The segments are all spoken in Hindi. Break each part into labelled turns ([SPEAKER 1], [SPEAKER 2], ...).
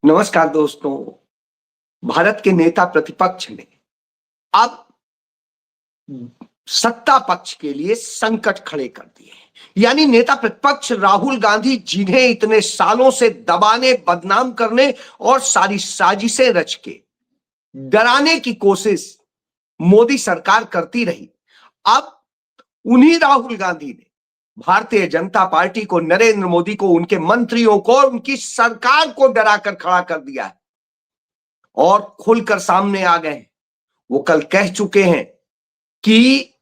[SPEAKER 1] नमस्कार दोस्तों। भारत के नेता प्रतिपक्ष ने अब सत्ता पक्ष के लिए संकट खड़े कर दिए हैं। यानी नेता प्रतिपक्ष राहुल गांधी, जिन्हें इतने सालों से दबाने, बदनाम करने और सारी साजिशें रच के डराने की कोशिश मोदी सरकार करती रही, अब उन्हीं राहुल गांधी ने भारतीय जनता पार्टी को, नरेंद्र मोदी को, उनके मंत्रियों को, उनकी सरकार को डराकर खड़ा कर दिया है और खुलकर सामने आ गए हैं। वो कल कह चुके हैं कि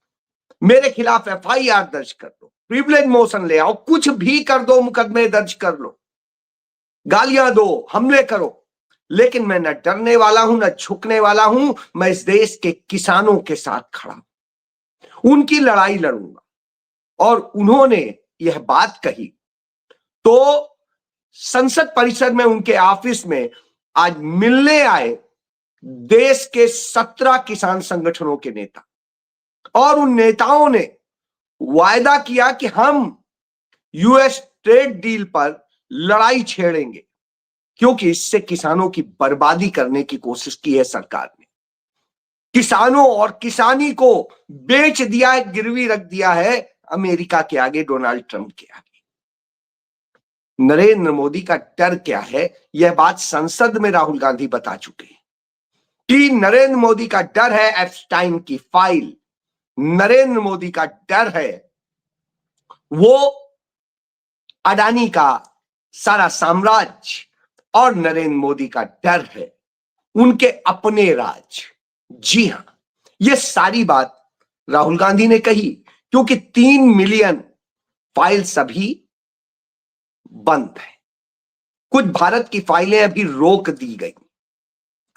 [SPEAKER 1] मेरे खिलाफ एफआईआर दर्ज कर दो, प्रिविलेज मोशन ले आओ, कुछ भी कर दो, मुकदमे दर्ज कर लो, गालियां दो, हमले करो, लेकिन मैं न डरने वाला हूं, न झुकने वाला हूं। मैं इस देश के किसानों के साथ खड़ा हूं, उनकी लड़ाई लड़ूंगा। और उन्होंने यह बात कही तो संसद परिसर में, उनके ऑफिस में आज मिलने आए देश के 17 किसान संगठनों के नेता, और उन नेताओं ने वायदा किया कि हम यूएस ट्रेड डील पर लड़ाई छेड़ेंगे, क्योंकि इससे किसानों की बर्बादी करने की कोशिश की है सरकार ने। किसानों और किसानी को बेच दिया है, गिरवी रख दिया है अमेरिका के आगे, डोनाल्ड ट्रंप के आगे। नरेंद्र मोदी का डर क्या है, यह बात संसद में राहुल गांधी बता चुके हैं कि नरेंद्र मोदी का डर है एप्स्टाइन की फाइल, नरेंद्र मोदी का डर है वो अडानी का सारा साम्राज्य, और नरेंद्र मोदी का डर है उनके अपने राज। जी हां, यह सारी बात राहुल गांधी ने कही, क्योंकि 3 मिलियन फाइल्स अभी बंद है। कुछ भारत की फाइलें अभी रोक दी गई,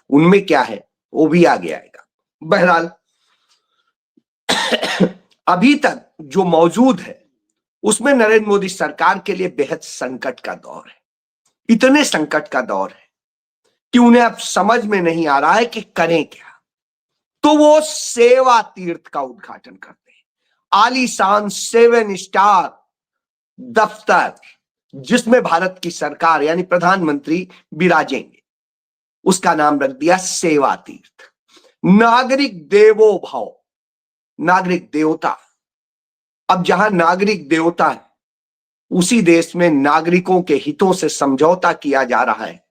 [SPEAKER 1] उनमें क्या है वो भी आगे आएगा। बहरहाल अभी तक जो मौजूद है उसमें नरेंद्र मोदी सरकार के लिए बेहद संकट का दौर है। इतने संकट का दौर है कि उन्हें अब समझ में नहीं आ रहा है कि करें क्या। तो वो सेवा तीर्थ का उद्घाटन करते हैं, आलीशान 7 स्टार दफ्तर, जिसमें भारत की सरकार यानी प्रधानमंत्री विराजेंगे। उसका नाम रख दिया सेवा तीर्थ। नागरिक देवो भव, नागरिक देवता। अब जहां नागरिक देवता है, उसी देश में नागरिकों के हितों से समझौता किया जा रहा है,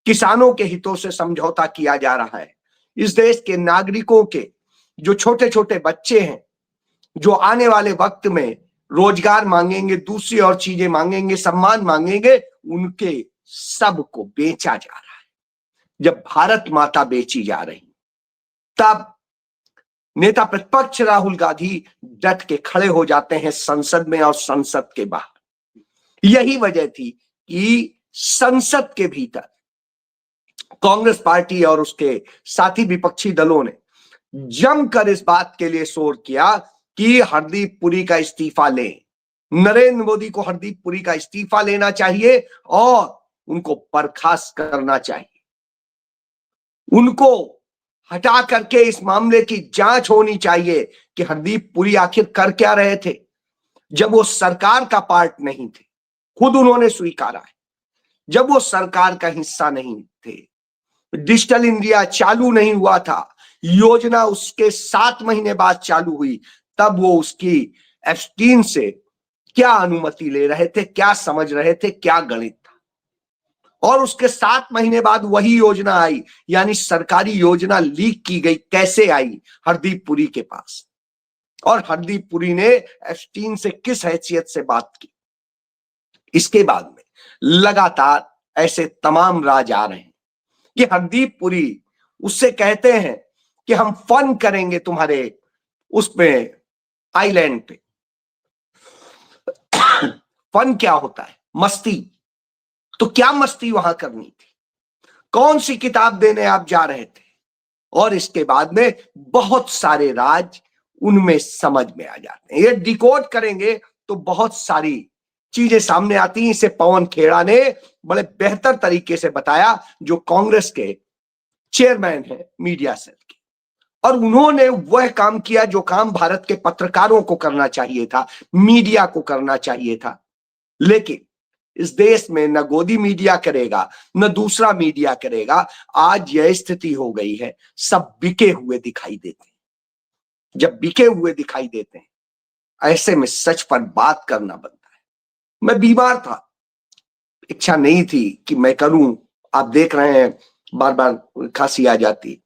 [SPEAKER 1] किसानों के हितों से समझौता किया जा रहा है। इस देश के नागरिकों के जो छोटे छोटे बच्चे हैं, जो आने वाले वक्त में रोजगार मांगेंगे, दूसरी और चीजें मांगेंगे, सम्मान मांगेंगे, उनके सब को बेचा जा रहा है। जब भारत माता बेची जा रही, तब नेता प्रतिपक्ष राहुल गांधी डट के खड़े हो जाते हैं संसद में और संसद के बाहर। यही वजह थी कि संसद के भीतर कांग्रेस पार्टी और उसके साथी विपक्षी दलों ने जमकर इस बात के लिए शोर किया कि हरदीप पुरी का इस्तीफा लें, नरेंद्र मोदी को हरदीप पुरी का इस्तीफा लेना चाहिए और उनको बर्खास्त करना चाहिए, उनको हटा करके इस मामले की जांच होनी चाहिए कि हरदीप पुरी आखिर कर क्या रहे थे जब वो सरकार का पार्ट नहीं थे। खुद उन्होंने स्वीकारा है, जब वो सरकार का हिस्सा नहीं थे, डिजिटल इंडिया चालू नहीं हुआ था, योजना उसके 7 महीने बाद चालू हुई, तब वो उसकी एप्स्टीन से क्या अनुमति ले रहे थे, क्या समझ रहे थे, क्या गणित था। और उसके 7 महीने बाद वही योजना आई, यानी सरकारी योजना लीक की गई। कैसे आई? हरदीप पुरी के पास। और हरदीप पुरी ने एप्स्टीन से किस हैसियत से बात की। इसके बाद में लगातार ऐसे तमाम राज आ रहे हैं कि हरदीप पुरी उससे कहते हैं कि हम फन करेंगे तुम्हारे उसमें आइलैंड पे। फन क्या होता है? मस्ती। तो क्या मस्ती वहां करनी थी? कौन सी किताब देने आप जा रहे थे? और इसके बाद में बहुत सारे राज उनमें समझ में आ जाते हैं। ये डिकोड करेंगे तो बहुत सारी चीजें सामने आती हैं। इसे पवन खेड़ा ने बड़े बेहतर तरीके से बताया, जो कांग्रेस के चेयरमैन है मीडिया सेल के। और उन्होंने वह काम किया जो काम भारत के पत्रकारों को करना चाहिए था, मीडिया को करना चाहिए था। लेकिन इस देश में न गोदी मीडिया करेगा न दूसरा मीडिया करेगा। आज यह स्थिति हो गई है, सब बिके हुए दिखाई देते हैं। जब बिके हुए दिखाई देते हैं, ऐसे में सच पर बात करना बनता है। मैं बीमार था, इच्छा नहीं थी कि मैं करूं, आप देख रहे हैं बार बार खांसी आ जाती।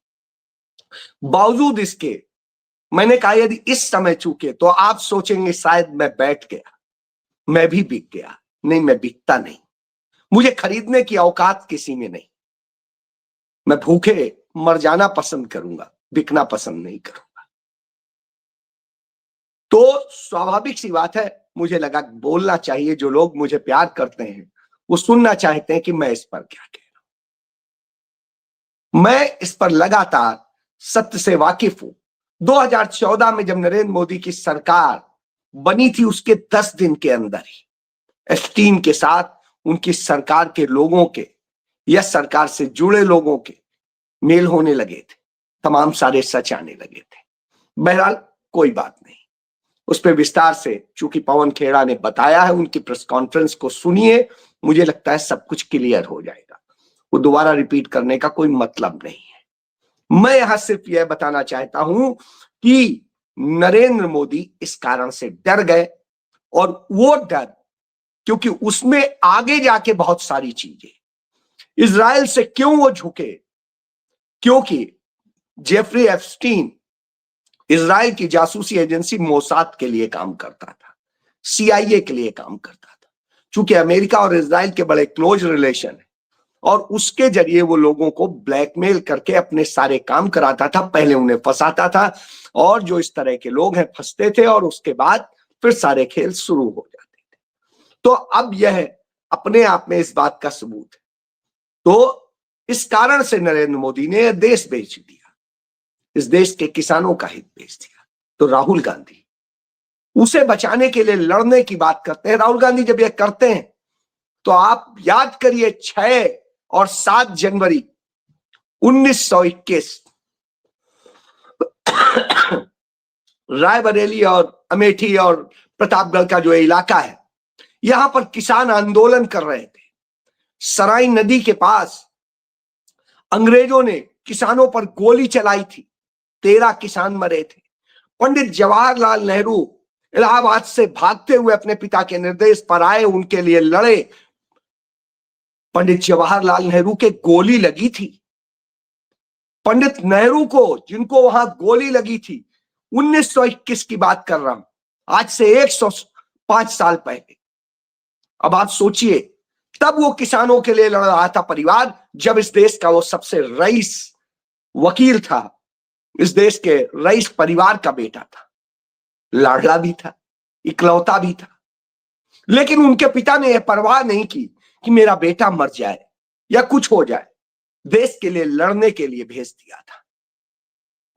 [SPEAKER 1] बावजूद इसके मैंने कहा यदि इस समय चूके तो आप सोचेंगे शायद मैं बैठ गया, मैं भी बिक गया। नहीं, मैं बिकता नहीं। मुझे खरीदने की औकात किसी में नहीं। मैं भूखे मर जाना पसंद करूंगा, बिकना पसंद नहीं करूंगा। तो स्वाभाविक सी बात है, मुझे लगा बोलना चाहिए। जो लोग मुझे प्यार करते हैं वो सुनना चाहते हैं कि मैं इस पर क्या कह रहा हूं। मैं इस पर लगातार सत्य से वाकिफ हूं। 2014 में जब नरेंद्र मोदी की सरकार बनी थी, उसके 10 दिन के अंदर ही एस्टीन के साथ उनकी सरकार के लोगों के या सरकार से जुड़े लोगों के मेल होने लगे थे, तमाम सारे सच आने लगे थे। बहरहाल कोई बात नहीं, उस पर विस्तार से चूंकि पवन खेड़ा ने बताया है, उनकी प्रेस कॉन्फ्रेंस को सुनिए, मुझे लगता है सब कुछ क्लियर हो जाएगा। वो दोबारा रिपीट करने का कोई मतलब नहीं है। मैं यहां सिर्फ यह बताना चाहता हूं कि नरेंद्र मोदी इस कारण से डर गए, और वो डर क्योंकि उसमें आगे जाके बहुत सारी चीजें, इजराइल से क्यों वो झुके, क्योंकि जेफरी एप्स्टीन इजराइल की जासूसी एजेंसी मोसाद के लिए काम करता था, CIA के लिए काम करता था। चूंकि अमेरिका और इजराइल के बड़े क्लोज रिलेशन है, और उसके जरिए वो लोगों को ब्लैकमेल करके अपने सारे काम कराता था। पहले उन्हें फंसाता था, और जो इस तरह के लोग हैं फंसते थे, और उसके बाद फिर सारे खेल शुरू हो जाते थे। तो अब यह अपने आप में इस बात का सबूत है। तो इस कारण से नरेंद्र मोदी ने देश बेच दिया, इस देश के किसानों का हित बेच दिया। तो राहुल गांधी उसे बचाने के लिए लड़ने की बात करते हैं। राहुल गांधी जब यह करते हैं तो आप याद करिए 6 और 7 जनवरी 1921 रायबरेली और अमेठी और प्रतापगढ़ का जो इलाका है, यहां पर किसान आंदोलन कर रहे थे। सराय नदी के पास अंग्रेजों ने किसानों पर गोली चलाई थी, 13 किसान मरे थे। पंडित जवाहरलाल नेहरू इलाहाबाद से भागते हुए अपने पिता के निर्देश पर आए, उनके लिए लड़े। पंडित जवाहरलाल नेहरू के गोली लगी थी। पंडित नेहरू को, जिनको वहां गोली लगी थी, 1921 की बात कर रहा हूं, आज से 105 साल पहले। अब आप सोचिए, तब वो किसानों के लिए लड़ रहा था परिवार, जब इस देश का वो सबसे रईस वकील था, इस देश के रईस परिवार का बेटा था, लाडला भी था, इकलौता भी था। लेकिन उनके पिता ने यह परवाह नहीं की कि मेरा बेटा मर जाए या कुछ हो जाए, देश के लिए लड़ने के लिए भेज दिया था।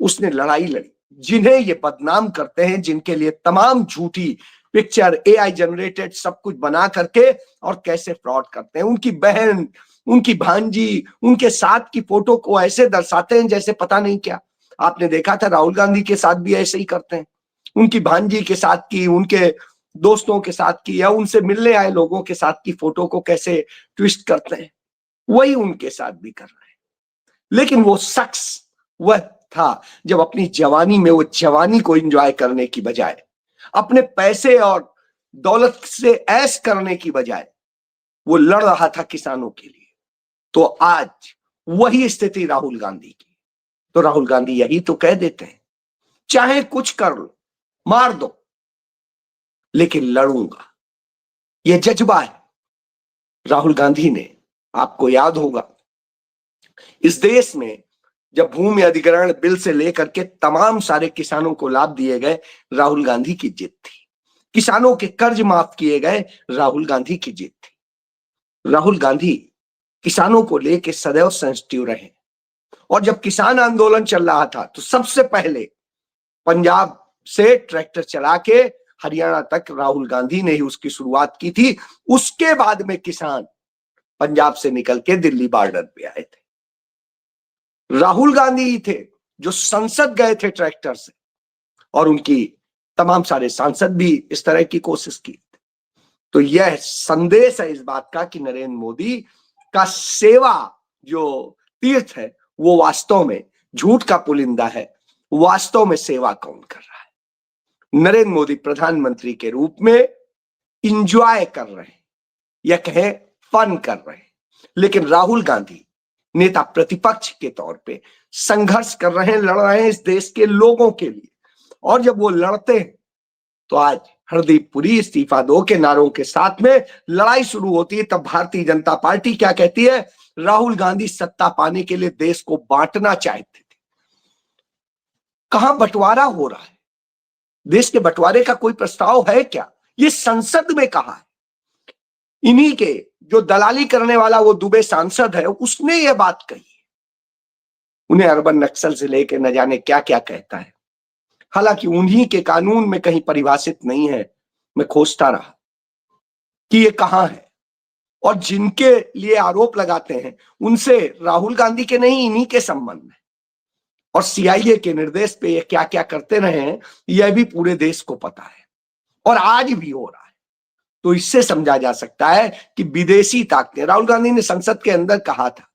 [SPEAKER 1] उसने लड़ाई लड़ी। जिन्हें ये बदनाम करते हैं, जिनके लिए तमाम झूठी पिक्चर AI जनरेटेड सब कुछ बना करके और कैसे फ्रॉड करते हैं, उनकी बहन, उनकी भांजी, उनके साथ की फोटो को ऐसे दर्शाते हैं जैसे पता नहीं क्या। आपने देखा था राहुल गांधी के साथ भी ऐसे ही करते हैं। उनकी भांजी के साथ की, उनके दोस्तों के साथ की, या उनसे मिलने आए लोगों के साथ की फोटो को कैसे ट्विस्ट करते हैं, वही उनके साथ भी कर रहे हैं। लेकिन वो शख्स वह था जब अपनी जवानी में वो जवानी को एंजॉय करने की बजाय, अपने पैसे और दौलत से ऐश करने की बजाय वो लड़ रहा था किसानों के लिए। तो आज वही स्थिति राहुल गांधी की। तो राहुल गांधी यही तो कह देते हैं, चाहे कुछ कर लो, मार दो, लेकिन लड़ूंगा। यह जज्बा है राहुल गांधी ने। आपको याद होगा, इस देश में जब भूमि अधिग्रहण बिल से लेकर के तमाम सारे किसानों को लाभ दिए गए, राहुल गांधी की जीत थी। किसानों के कर्ज माफ किए गए, राहुल गांधी की जीत थी। राहुल गांधी किसानों को लेकर सदैव सेंसिटिव रहे, और जब किसान आंदोलन चल रहा था तो सबसे पहले पंजाब से ट्रैक्टर चला के हरियाणा तक राहुल गांधी ने ही उसकी शुरुआत की थी। उसके बाद में किसान पंजाब से निकल के दिल्ली बॉर्डर पे आए थे। राहुल गांधी ही थे जो संसद गए थे ट्रैक्टर से, और उनकी तमाम सारे सांसद भी इस तरह की कोशिश की। तो यह संदेश है इस बात का कि नरेंद्र मोदी का सेवा जो तीर्थ है वो वास्तव में झूठ का पुलिंदा है, वास्तव में सेवा कौन कर रहा है। नरेंद्र मोदी प्रधानमंत्री के रूप में इंजॉय कर रहे हैं या कहें फन कर रहे हैं, लेकिन राहुल गांधी नेता प्रतिपक्ष के तौर पे संघर्ष कर रहे हैं, लड़ रहे हैं इस देश के लोगों के लिए। और जब वो लड़ते हैं तो आज हरदीप पुरी इस्तीफा दो के नारों के साथ में लड़ाई शुरू होती है, तब भारतीय जनता पार्टी क्या कहती है? राहुल गांधी सत्ता पाने के लिए देश को बांटना चाहते थे। कहां बंटवारा हो रहा है? देश के बंटवारे का कोई प्रस्ताव है क्या? ये संसद में कहा है। इन्हीं के जो दलाली करने वाला वो दुबे सांसद है, उसने ये बात कही है। उन्हें अर्बन नक्सल से लेकर न जाने क्या क्या कहता है। हालांकि उन्हीं के कानून में कहीं परिभाषित नहीं है। मैं खोजता रहा कि ये कहां है, और जिनके लिए आरोप लगाते हैं उनसे राहुल गांधी के नहीं, इन्हीं के संबंध में। और सीआईए के निर्देश पे ये क्या क्या करते रहे हैं यह भी पूरे देश को पता है, और आज भी हो रहा है। तो इससे समझा जा सकता है कि विदेशी ताकतें, राहुल गांधी ने संसद के अंदर कहा था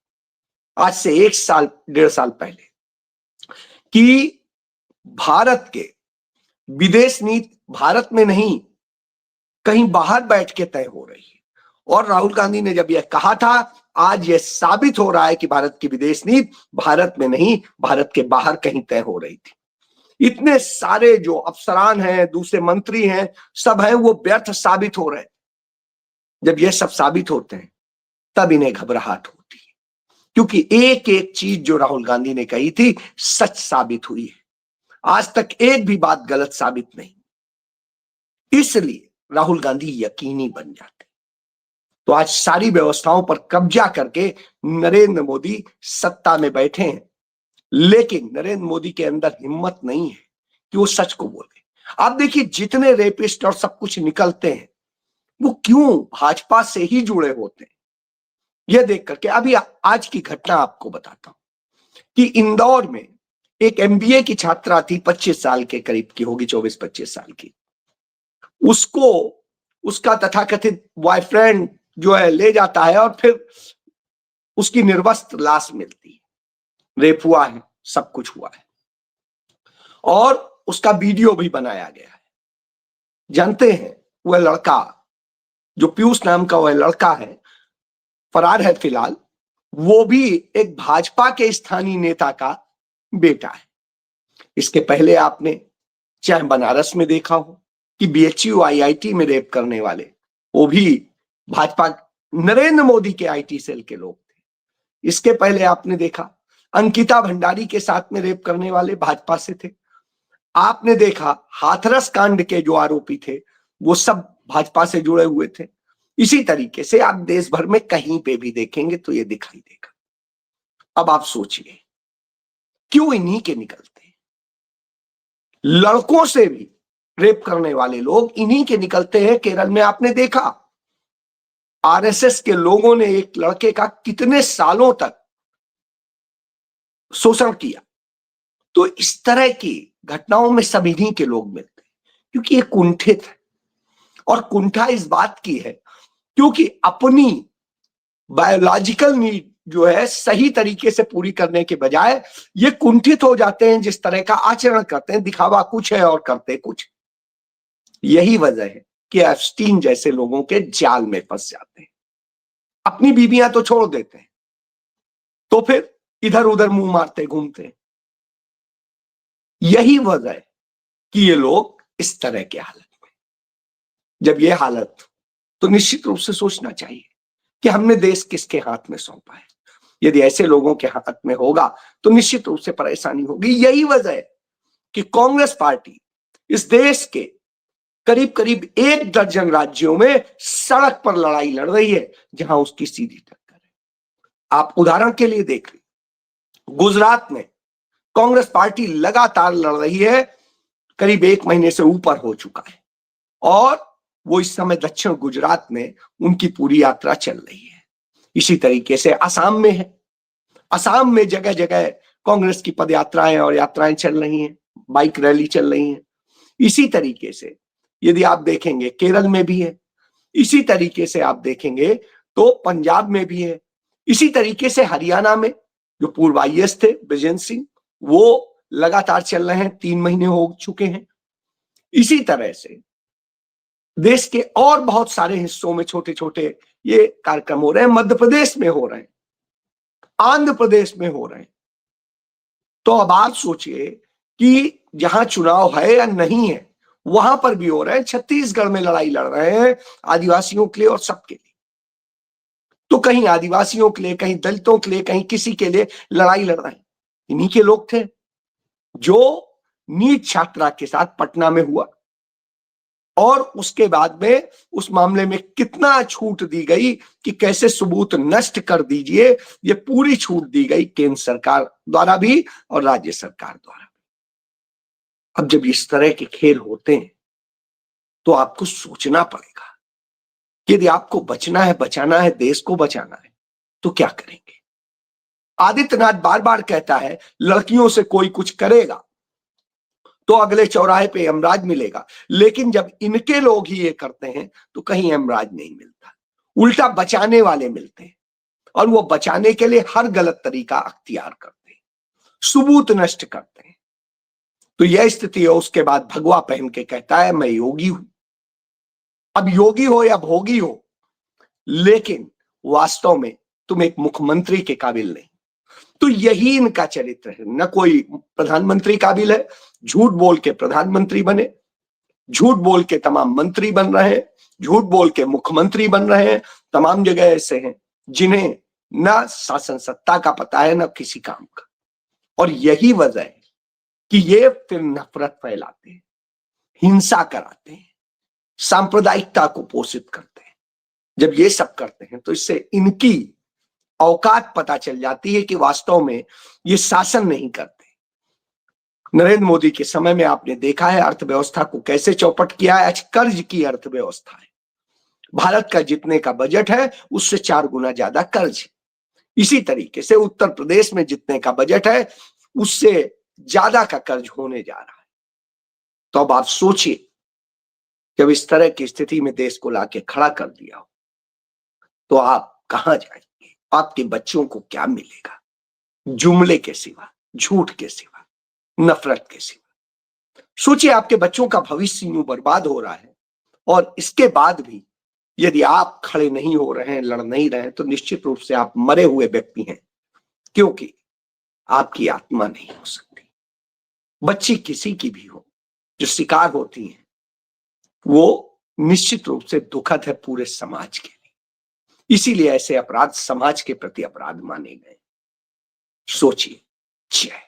[SPEAKER 1] आज से 1-1.5 साल पहले कि भारत के विदेश नीति भारत में नहीं कहीं बाहर बैठ के तय हो रही है। और राहुल गांधी ने जब यह कहा था, आज यह साबित हो रहा है कि भारत की विदेश नीति भारत में नहीं, भारत के बाहर कहीं तय हो रही थी। इतने सारे जो अफसरान हैं, दूसरे मंत्री हैं, सब हैं, वो व्यर्थ साबित हो रहे हैं। जब यह सब साबित होते हैं तब इन्हें घबराहट होती है, क्योंकि एक एक चीज जो राहुल गांधी ने कही थी सच साबित हुई है। आज तक एक भी बात गलत साबित नहीं, इसलिए राहुल गांधी यकीनी बन जाते। तो आज सारी व्यवस्थाओं पर कब्जा करके नरेंद्र मोदी सत्ता में बैठे हैं, लेकिन नरेंद्र मोदी के अंदर हिम्मत नहीं है कि वो सच को बोले। आप देखिए, जितने रेपिस्ट और सब कुछ निकलते हैं वो क्यों भाजपा से ही जुड़े होते हैं। यह देख करके अभी आज की घटना आपको बताता हूं कि इंदौर में एक एमबीए की छात्रा थी, 25 साल के करीब की होगी, 24-25 साल की। उसको उसका तथाकथित बॉयफ्रेंड जो है ले जाता है और फिर उसकी निर्वस्त्र लाश मिलती है। रेप हुआ है, सब कुछ हुआ है, और उसका वीडियो भी बनाया गया है। जानते हैं, वह लड़का जो पीयूष नाम का वह लड़का है, फरार है फिलहाल। वो भी एक भाजपा के स्थानीय नेता का बेटा है। इसके पहले आपने चाहे बनारस में देखा हो कि बीएचयू आईआईटी में रेप करने वाले वो भी भाजपा नरेंद्र मोदी के आईटी सेल के लोग थे। इसके पहले आपने देखा अंकिता भंडारी के साथ में रेप करने वाले भाजपा से थे। आपने देखा हाथरस कांड के जो आरोपी थे वो सब भाजपा से जुड़े हुए थे। इसी तरीके से आप देश भर में कहीं पे भी देखेंगे तो ये दिखाई देगा। अब आप सोचिए, क्यों इन्हीं के निकलते हैं? लड़कों से भी रेप करने वाले लोग इन्हीं के निकलते हैं। केरल में आपने देखा आरएसएस के लोगों ने एक लड़के का कितने सालों तक शोषण किया। तो इस तरह की घटनाओं में सब इन्हीं के लोग मिलते हैं, क्योंकि ये कुंठित है। और कुंठा इस बात की है क्योंकि अपनी बायोलॉजिकल नीड जो है सही तरीके से पूरी करने के बजाय ये कुंठित हो जाते हैं। जिस तरह का आचरण करते हैं, दिखावा कुछ है और करते कुछ। यही वजह है कि एप्स्टीन जैसे लोगों के जाल में फंस जाते हैं। अपनी बीवियां तो छोड़ देते हैं, तो फिर इधर उधर मुंह मारते घूमते हैं। यही वजह है कि ये लोग इस तरह के हालत में। जब ये हालत, तो निश्चित रूप से सोचना चाहिए कि हमने देश किसके हाथ में सौंपा है। यदि ऐसे लोगों के हाथ में होगा तो निश्चित रूप से परेशानी होगी। यही वजह है कि कांग्रेस पार्टी इस देश के करीब करीब 1 दर्जन राज्यों में सड़क पर लड़ाई लड़ रही है जहां उसकी सीधी टक्कर है। आप उदाहरण के लिए देख लीजिए, गुजरात में कांग्रेस पार्टी लगातार लड़ रही है, करीब 1 महीने से ऊपर हो चुका है, और वो इस समय दक्षिण गुजरात में उनकी पूरी यात्रा चल रही है। इसी तरीके से असम में है। असम में जगह जगह कांग्रेस की पदयात्राएं और यात्राएं चल रही हैं, बाइक रैली चल रही हैं। इसी तरीके से यदि आप देखेंगे केरल में भी है, इसी तरीके से आप देखेंगे तो पंजाब में भी है। इसी तरीके से हरियाणा में जो पूर्व आईएएस थे बृजेंद्र सिंह, वो लगातार चल रहे हैं, 3 महीने हो चुके हैं। इसी तरह से देश के और बहुत सारे हिस्सों में छोटे छोटे ये कार्यक्रम हो रहे हैं। मध्य प्रदेश में हो रहे हैं, आंध्र प्रदेश में हो रहे हैं। तो अब आप सोचिए कि जहां चुनाव है या नहीं है, वहां पर भी हो रहे हैं। छत्तीसगढ़ में लड़ाई लड़ रहे हैं आदिवासियों के लिए और सबके लिए। तो कहीं आदिवासियों के लिए, कहीं दलितों के लिए, कहीं किसी के लिए लड़ाई लड़ रहे हैं। इन्हीं के लोग थे जो नीट छात्रा के साथ पटना में हुआ, और उसके बाद में उस मामले में कितना छूट दी गई कि कैसे सबूत नष्ट कर दीजिए, ये पूरी छूट दी गई केंद्र सरकार द्वारा भी और राज्य सरकार द्वारा भी। अब जब इस तरह के खेल होते हैं तो आपको सोचना पड़ेगा कि यदि आपको बचना है, बचाना है, देश को बचाना है, तो क्या करेंगे। आदित्यनाथ बार बार कहता है लड़कियों से कोई कुछ करेगा तो अगले चौराहे पे यमराज मिलेगा, लेकिन जब इनके लोग ही ये करते हैं तो कहीं यमराज नहीं मिलता, उल्टा बचाने वाले मिलते हैं। और वो बचाने के लिए हर गलत तरीका अख्तियार करते हैं, सबूत नष्ट करते हैं। तो यह स्थिति है। उसके बाद भगवा पहन के कहता है मैं योगी हूं। अब योगी हो या भोगी हो, लेकिन वास्तव में तुम एक मुख्यमंत्री के काबिल नहीं। तो यही इनका चरित्र है। न कोई प्रधानमंत्री काबिल है, झूठ बोल के प्रधानमंत्री बने, झूठ बोल के तमाम मंत्री बन रहे हैं, झूठ बोल के मुख्यमंत्री बन रहे हैं। तमाम जगह ऐसे हैं जिन्हें न शासन सत्ता का पता है, न किसी काम का। और यही वजह है कि ये फिर नफरत फैलाते हैं, हिंसा कराते हैं, सांप्रदायिकता को पोषित करते हैं। जब ये सब करते हैं तो इससे इनकी औकात पता चल जाती है कि वास्तव में ये शासन नहीं करते। नरेंद्र मोदी के समय में आपने देखा है अर्थव्यवस्था को कैसे चौपट किया है। आज कर्ज की अर्थव्यवस्था है। भारत का जितने का बजट है उससे 4 गुना ज्यादा कर्ज है। इसी तरीके से उत्तर प्रदेश में जितने का बजट है उससे ज्यादा का कर्ज होने जा रहा है। तो अब आप सोचिए, जब इस तरह की स्थिति में देश को लाके खड़ा कर दिया हो तो आप कहां जाएंगे, आपके बच्चों को क्या मिलेगा, जुमले के सिवा, झूठ के सिवा, नफरत के सिवा। सोचिए आपके बच्चों का भविष्य यूं बर्बाद हो रहा है, और इसके बाद भी यदि आप खड़े नहीं हो रहे हैं, लड़ नहीं रहे हैं, तो निश्चित रूप से आप मरे हुए व्यक्ति हैं, क्योंकि आपकी आत्मा नहीं हो सकती। बच्ची किसी की भी हो जो शिकार होती है, वो निश्चित रूप से दुखद है पूरे समाज के लिए। इसीलिए ऐसे अपराध समाज के प्रति अपराध माने गए। सोचिए। जय